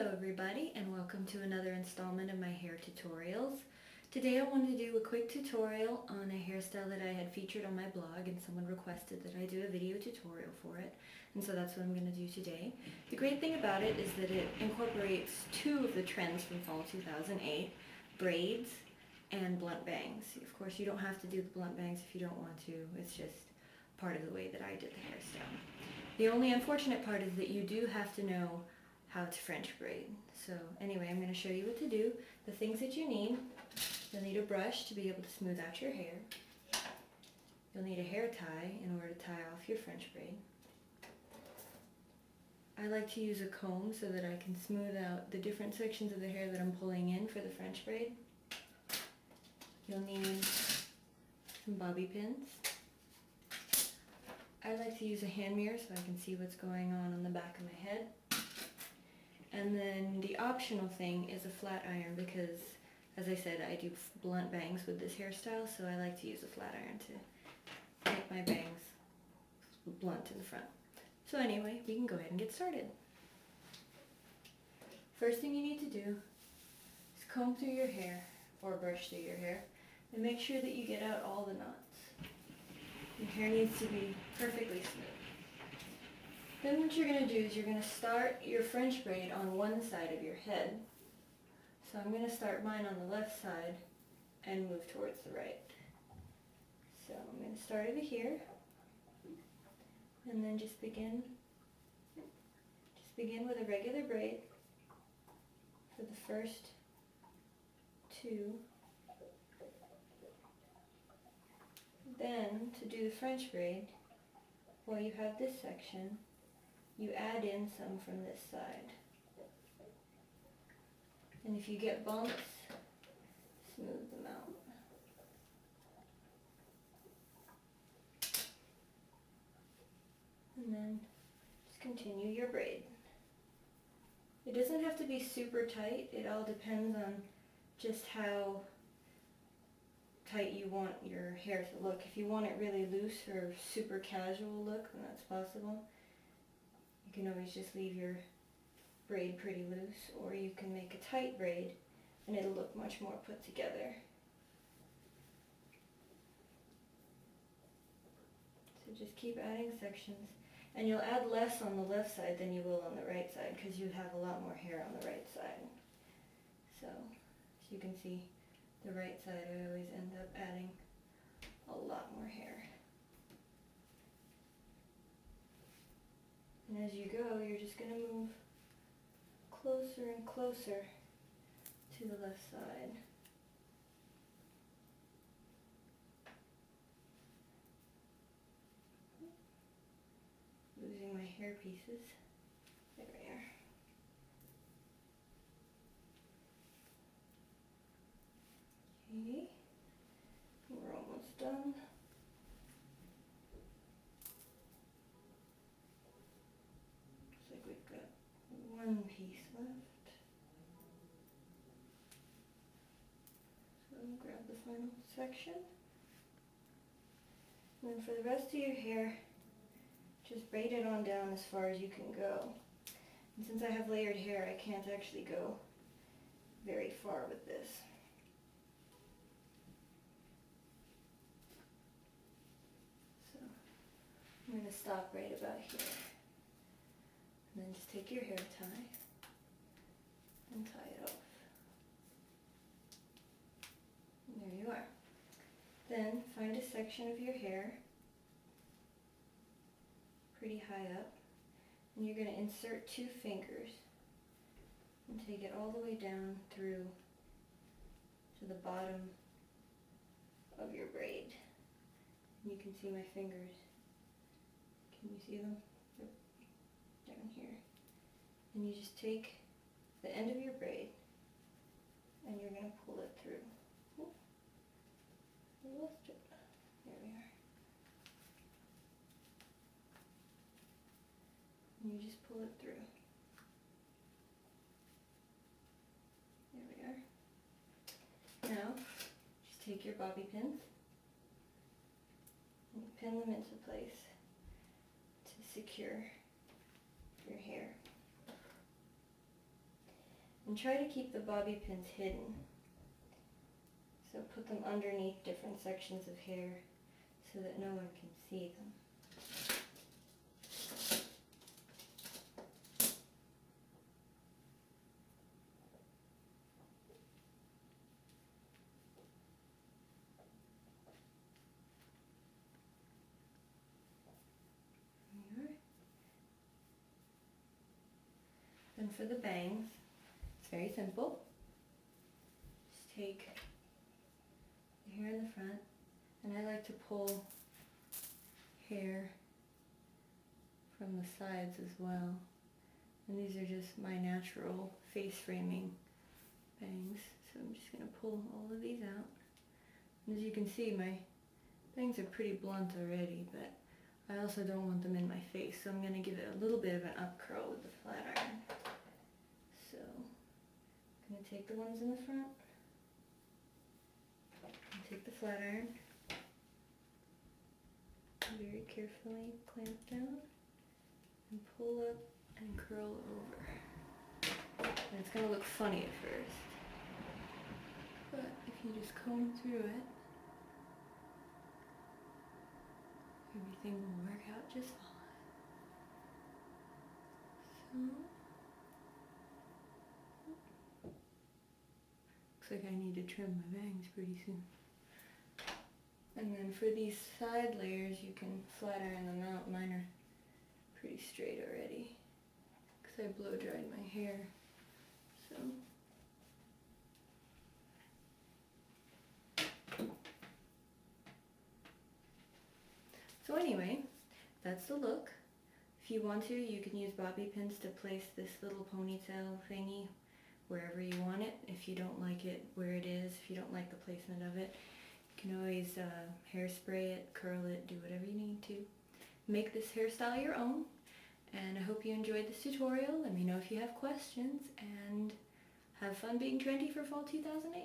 Hello everybody, and welcome to another installment of my hair tutorials. Today I wanted to do a quick tutorial on a hairstyle that I had featured on my blog, and someone requested that I do a video tutorial for it, and so that's what I'm going to do today. The great thing about it is that it incorporates two of the trends from fall 2008, braids and blunt bangs. Of course, you don't have to do the blunt bangs if you don't want to, it's just part of the way that I did the hairstyle. The only unfortunate part is that you do have to know how to French braid. So anyway, I'm going to show you what to do. The things that you need: you'll need a brush to be able to smooth out your hair. You'll need a hair tie in order to tie off your French braid. I like to use a comb so that I can smooth out the different sections of the hair that I'm pulling in for the French braid. You'll need some bobby pins. I like to use a hand mirror so I can see what's going on the back of my head. And then the optional thing is a flat iron because, as I said, I do blunt bangs with this hairstyle, so I like to use a flat iron to make my bangs blunt in the front. So anyway, we can go ahead and get started. First thing you need to do is comb through your hair, or brush through your hair, and make sure that you get out all the knots. Your hair needs to be perfectly smooth. Then what you're going to do is you're going to start your French braid on one side of your head. So I'm going to start mine on the left side and move towards the right. So I'm going to start over here and then just begin with a regular braid for the first two. Then to do the French braid, while you have this section, you add in some from this side. And if you get bumps, smooth them out. And then just continue your braid. It doesn't have to be super tight, it all depends on just how tight you want your hair to look. If you want it really loose or super casual look, then that's possible. You can always just leave your braid pretty loose, or you can make a tight braid and it'll look much more put together. So just keep adding sections, and you'll add less on the left side than you will on the right side because you have a lot more hair on the right side. So as you can see, the right side I always end up adding a lot more hair. And as you go, you're just going to move closer and closer to the left side. Losing my hair pieces. There we are. Okay, we're almost done. One piece left. So grab the final section. And then for the rest of your hair, just braid it on down as far as you can go. And since I have layered hair, I can't actually go very far with this. So I'm going to stop right about here. And then just take your hair tie and tie it off. And there you are. Then find a section of your hair pretty high up, and you're going to insert two fingers and take it all the way down through to the bottom of your braid. And you can see my fingers. Can you see them? Down here. And you just take the end of your braid and you're going to pull it through. Ooh, I lost it. There we are. And you just pull it through. There we are. Now, just take your bobby pins and pin them into place to secure your hair. And try to keep the bobby pins hidden. So put them underneath different sections of hair so that no one can see them. And for the bangs, it's very simple. Just take the hair in the front, and I like to pull hair from the sides as well. And these are just my natural face framing bangs. So I'm just going to pull all of these out. And as you can see, my bangs are pretty blunt already, but I also don't want them in my face, so I'm going to give it a little bit of an up curl with the flat iron. So I'm going to take the ones in the front, and take the flat iron, very carefully clamp down, and pull up and curl over. And it's going to look funny at first, but if you just comb through it, everything will work out just fine. So, looks like I need to trim my bangs pretty soon. And then for these side layers, you can flat iron them out. Mine are pretty straight already because I blow dried my hair. So anyway, that's the look. If you want to, you can use bobby pins to place this little ponytail thingy wherever you want it. If you don't like it where it is, if you don't like the placement of it, you can always hairspray it, curl it, do whatever you need to. Make this hairstyle your own, and I hope you enjoyed this tutorial. Let me know if you have questions, and have fun being trendy for fall 2008.